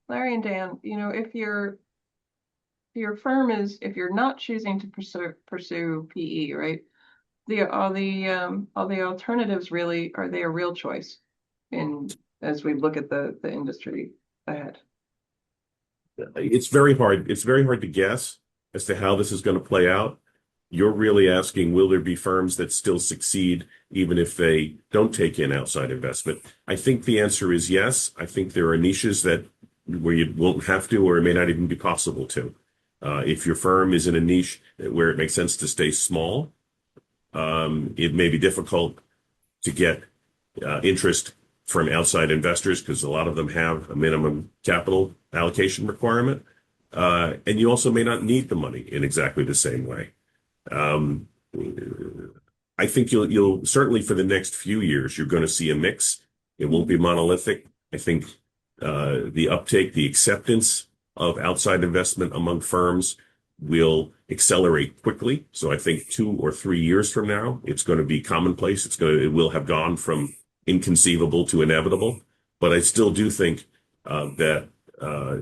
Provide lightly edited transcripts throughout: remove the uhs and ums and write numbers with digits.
Larry and Dan, if you're not choosing to pursue PE, right? Are the alternatives really, are they a real choice in as we look at the industry ahead? It's very hard. It's very hard to guess as to how this is going to play out. You're really asking, will there be firms that still succeed even if they don't take in outside investment? I think the answer is yes. I think there are niches that where you won't have to, or it may not even be possible to. If your firm is in a niche where it makes sense to stay small, it may be difficult to get interest from outside investors because a lot of them have a minimum capital allocation requirement. And you also may not need the money in exactly the same way. Um, I think you'll certainly for the next few years, you're going to see a mix. It won't be monolithic. I think the uptake, the acceptance of outside investment among firms will accelerate quickly. So I think 2 or 3 years from now, it's going to be commonplace. It will have gone from inconceivable to inevitable. But I still do think that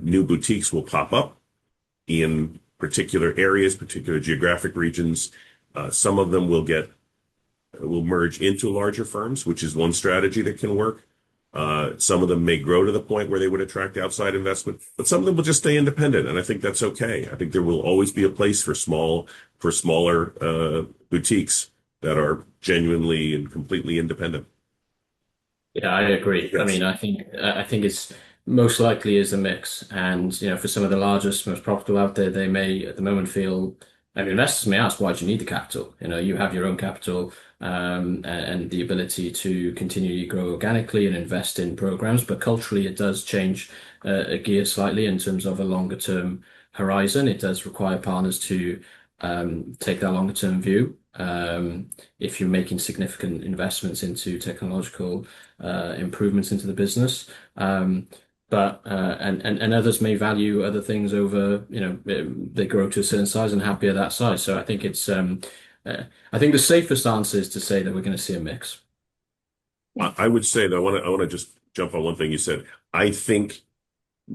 new boutiques will pop up in particular areas, particular geographic regions. Some of them will merge into larger firms, which is one strategy that can work. Some of them may grow to the point where they would attract outside investment, but some of them will just stay independent, and I think that's okay. I think there will always be a place for smaller boutiques that are genuinely and completely independent. Yeah, I agree. I Yes. mean, I think it's most likely is a mix, and for some of the largest, most profitable out there, they may at the moment feel. I mean, investors may ask, why do you need the capital? You have your own capital, and the ability to continually grow organically and invest in programs, but culturally, it does change a gear slightly in terms of a longer term horizon. It does require partners to take that longer term view. If you're making significant investments into technological improvements into the business. But and others may value other things over, they grow to a certain size and happy at that size. So I think the safest answer is to say that we're going to see a mix. I would say that I want to just jump on one thing you said. I think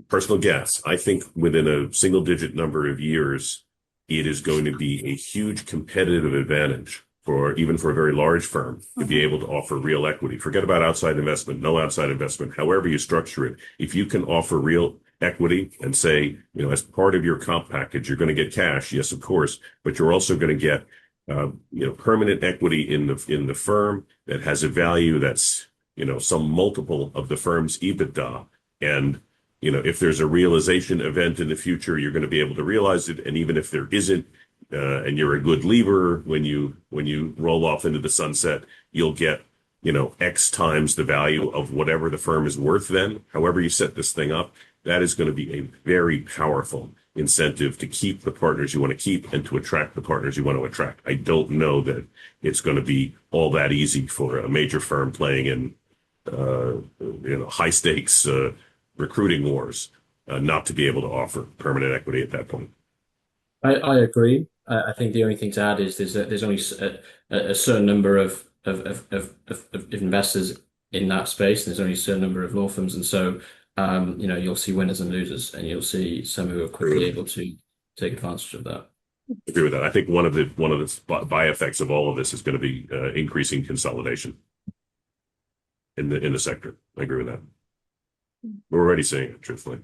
personal guess, I think within a single digit number of years, it is going to be a huge competitive advantage for even for a very large firm to be able to offer real equity. Forget about outside investment, no outside investment, however you structure it. If you can offer real equity and say, as part of your comp package, you're going to get cash. Yes, of course, but you're also going to get, permanent equity in the firm that has a value that's, some multiple of the firm's EBITDA. And if there's a realization event in the future, you're going to be able to realize it. And even if there isn't, and you're a good lever when you roll off into the sunset, you'll get, X times the value of whatever the firm is worth then. However you set this thing up, that is going to be a very powerful incentive to keep the partners you want to keep and to attract the partners you want to attract. I don't know that it's going to be all that easy for a major firm playing in, high stakes, recruiting wars, not to be able to offer permanent equity at that point. I agree. I think the only thing to add is there's only a certain number of investors in that space. And there's only a certain number of law firms, and so you'll see winners and losers, and you'll see some who are quickly able to take advantage of that. Agree with that. I think one of the by effects of all of this is going to be increasing consolidation in the sector. I agree with that. We're already seeing it, truthfully.